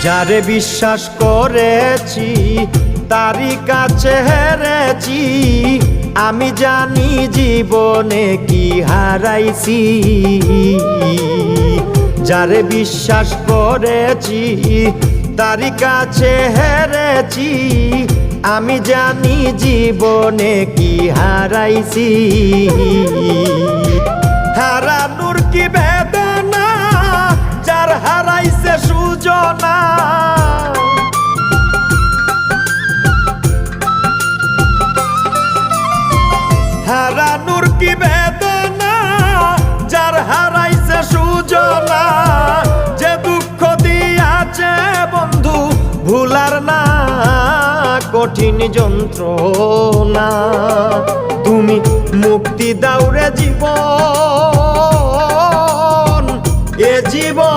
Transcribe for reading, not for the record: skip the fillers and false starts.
যারে বিশ্বাস করেছি তারই কাছে হেরেছি, আমি জানি জীবনে কি হারাইছি। যারে বিশ্বাস করেছি তারই কাছে হেরেছি, আমি জানি জীবনে কি হারাইছি। হারানোর কি বেদনা যার হারাইছে সুজনা, হারানোর কি বেদনা যার হারাইছে সুজনা। যে দুঃখ দিয়াছে বন্ধু ভুলার না কঠিন যন্ত্রণা, তুমি মুক্তি দাও রে জীবন, এ জীবন